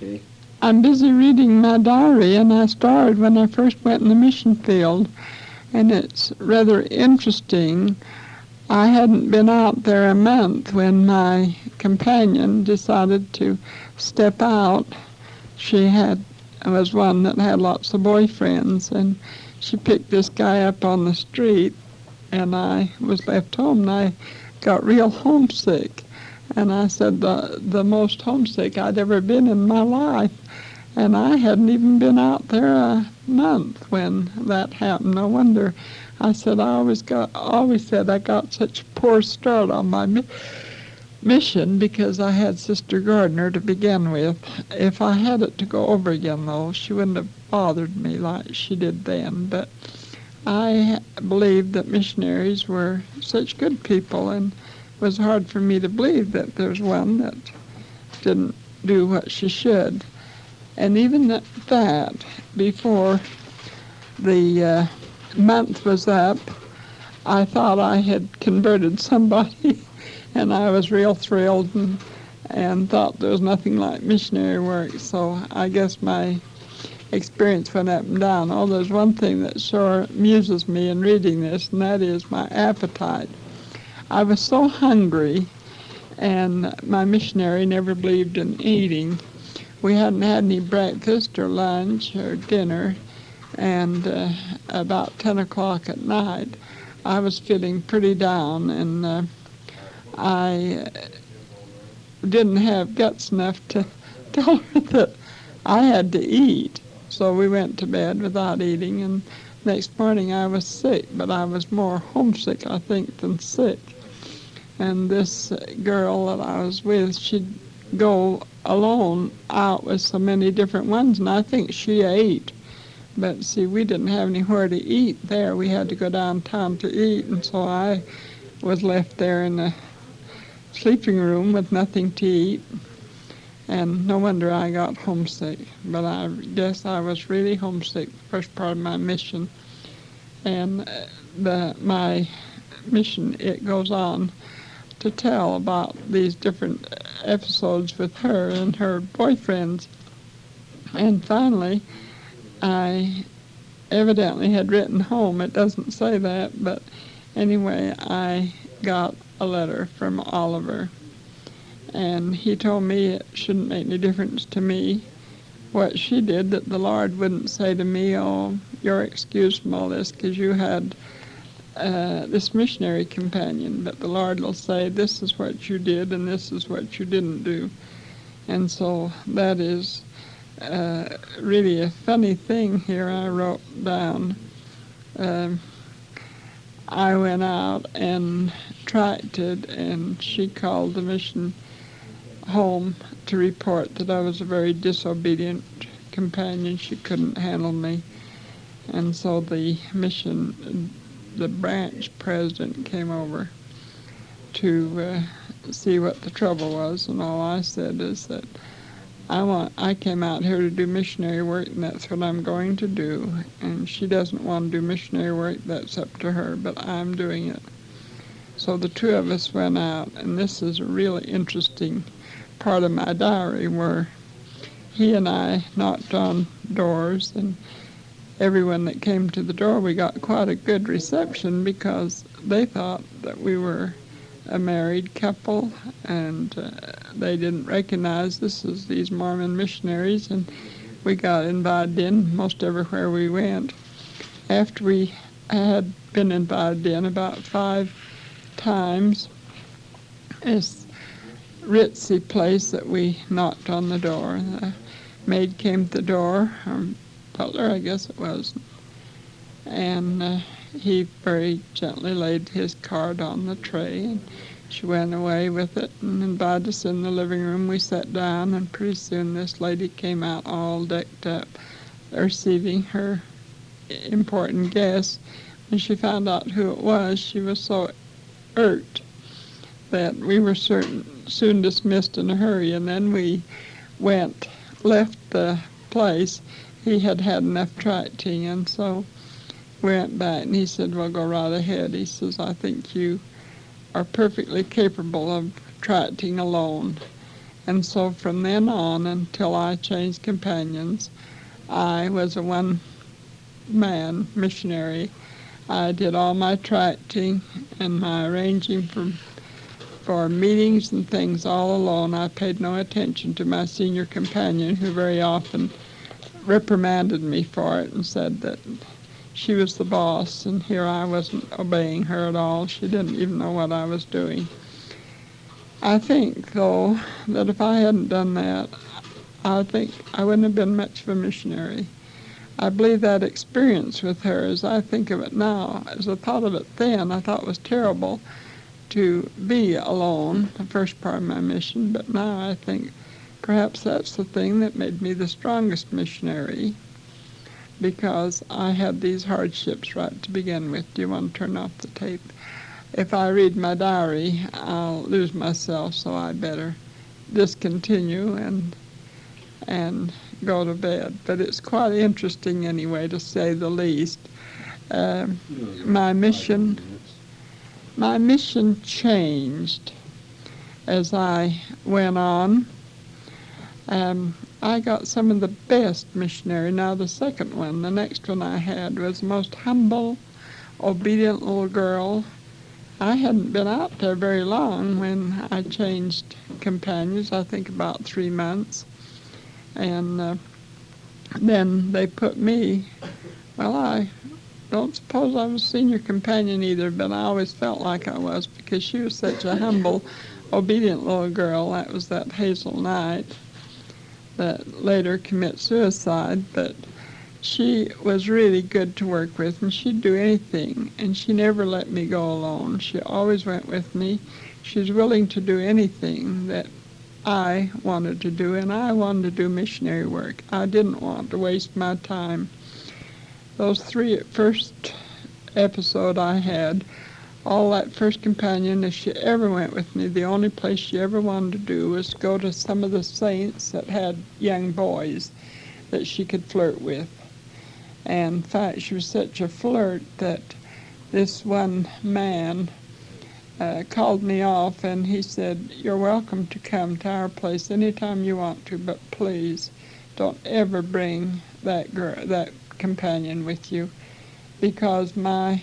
Okay. I'm busy reading my diary, and I started when I first went in the mission field, and it's rather interesting. I hadn't been out there a month when my companion decided to step out. She was one that had lots of boyfriends, and she picked this guy up on the street, and I was left home, and I got real homesick. And I said the most homesick I'd ever been in my life. And I hadn't even been out there a month when that happened. No wonder. I said I always said I got such a poor start on my mission because I had Sister Gardner to begin with. If I had it to go over again, though, she wouldn't have bothered me like she did then. But I believed that missionaries were such good people, and it was hard for me to believe that there's one that didn't do what she should. And even at that, before the month was up, I thought I had converted somebody, and I was real thrilled and thought there was nothing like missionary work. So I guess my experience went up and down. Oh, there's one thing that sure amuses me in reading this, and that is my appetite. I was so hungry, and my missionary never believed in eating. We hadn't had any breakfast or lunch or dinner, and about 10 o'clock at night, I was feeling pretty down, and I didn't have guts enough to tell her that I had to eat. So we went to bed without eating, and next morning I was sick, but I was more homesick, I think, than sick. And this girl that I was with, she'd go alone out with so many different ones, and I think she ate. But see, we didn't have anywhere to eat there. We had to go downtown to eat, and so I was left there in the sleeping room with nothing to eat. And no wonder I got homesick. But I guess I was really homesick the first part of my mission. And my mission, it goes on to tell about these different episodes with her and her boyfriends. And finally, I evidently had written home. It doesn't say that, but anyway, I got a letter from Oliver. And he told me it shouldn't make any difference to me what she did, that the Lord wouldn't say to me, oh, you're excused from all this because you had this missionary companion, but the Lord will say, this is what you did and this is what you didn't do. And so that is really a funny thing here I wrote down. I went out and tracted, and she called the mission home to report that I was a very disobedient companion. She couldn't handle me. And so the branch president came over to see what the trouble was, and all I said is that I came out here to do missionary work, and that's what I'm going to do, and she doesn't want to do missionary work, that's up to her, but I'm doing it. So the two of us went out, and this is a really interesting part of my diary where he and I knocked on doors, and everyone that came to the door, we got quite a good reception because they thought that we were a married couple, and they didn't recognize us as these Mormon missionaries, and we got invited in most everywhere we went. After we had been invited in about 5 times, this ritzy place that we knocked on the door, the maid came to the door, butler I guess it was, and he very gently laid his card on the tray, and she went away with it and invited us in the living room. We sat down, and pretty soon this lady came out all decked up, receiving her important guest. When she found out who it was, she was so irked that we were soon dismissed in a hurry, and then we left the place. He had had enough tracting, and so we went back, and he said, well, go right ahead. He says, I think you are perfectly capable of tracting alone. And so from then on until I changed companions, I was a one-man missionary. I did all my tracting and my arranging for meetings and things all alone. I paid no attention to my senior companion, who very often reprimanded me for it and said that she was the boss, and here I wasn't obeying her at all. She didn't even know what I was doing. I think, though, that if I hadn't done that, I think I wouldn't have been much of a missionary. I believe that experience with her, as I think of it now, as I thought of it then, I thought it was terrible to be alone the first part of my mission, but now I think perhaps that's the thing that made me the strongest missionary, because I had these hardships right to begin with. Do you want to turn off the tape? If I read my diary, I'll lose myself, so I better discontinue and go to bed. But it's quite interesting anyway, to say the least. My mission changed as I went on. I got some of the best missionary. Now the second one, the next one I had, was the most humble, obedient little girl. I hadn't been out there very long when I changed companions, I think about 3 months. And then they put me, well, I don't suppose I was senior companion either, but I always felt like I was, because she was such a humble, obedient little girl. That was that Hazel Knight that later commit suicide, but she was really good to work with, and she'd do anything, and she never let me go alone. She always went with me. She was willing to do anything that I wanted to do, and I wanted to do missionary work. I didn't want to waste my time. Those 3 first episode I had, all that first companion, if she ever went with me, the only place she ever wanted to do was go to some of the saints that had young boys that she could flirt with. And in fact, she was such a flirt that this one man called me off, and he said, "You're welcome to come to our place anytime you want to, but please don't ever bring that companion with you, because my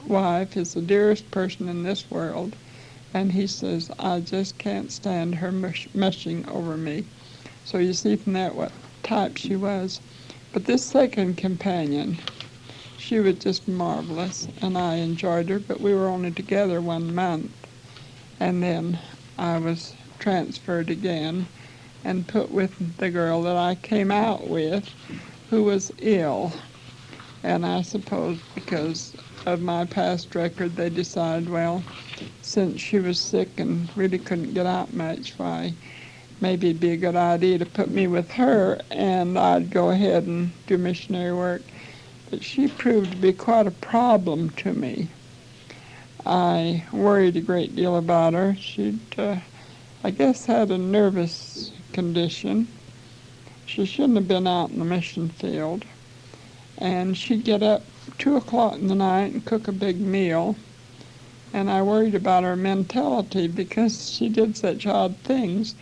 wife is the dearest person in this world," and he says, "I just can't stand her mushing over me." So you see from that what type she was. But this second companion, she was just marvelous, and I enjoyed her, but we were only together 1 month. And then I was transferred again and put with the girl that I came out with, who was ill. And I suppose because of my past record, they decided, well, since she was sick and really couldn't get out much, why, maybe it'd be a good idea to put me with her, and I'd go ahead and do missionary work. But she proved to be quite a problem to me. I worried a great deal about her. She'd, I guess, had a nervous condition. She shouldn't have been out in the mission field. And she'd get up 2 o'clock in the night and cook a big meal. And I worried about her mentality, because she did such odd things.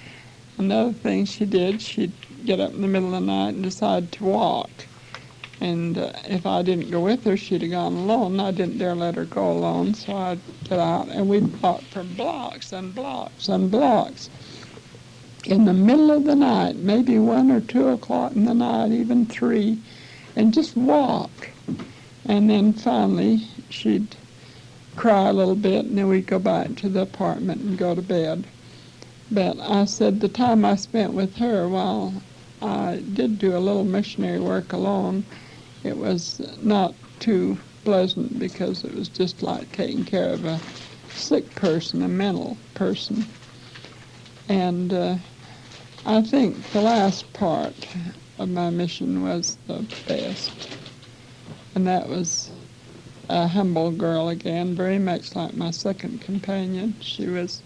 Another thing she did, she'd get up in the middle of the night and decide to walk. And if I didn't go with her, she'd have gone alone. I didn't dare let her go alone, so I'd get out, and we'd walk for blocks and blocks and blocks. In the middle of the night, maybe 1 or 2 o'clock in the night, even 3, and just walk. And then finally, she'd cry a little bit, and then we'd go back to the apartment and go to bed. But I said the time I spent with her, while I did do a little missionary work alone, it was not too pleasant, because it was just like taking care of a sick person, a mental person. And I think the last part of my mission was the best. And that was a humble girl again, very much like my second companion. She was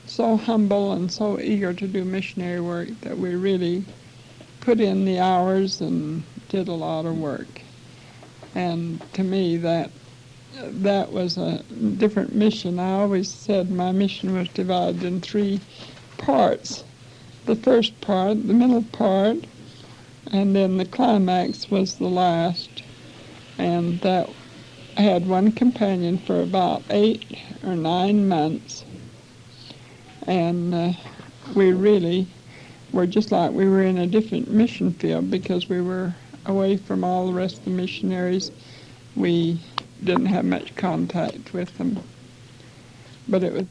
so humble and so eager to do missionary work that we really put in the hours and did a lot of work. And to me, that was a different mission. I always said my mission was divided in 3 parts. the first part, the middle part, and then the climax was the last. And that I had one companion for about 8 or 9 months. And we really were just like we were in a different mission field because we were away from all the rest of the missionaries. We didn't have much contact with them. But it was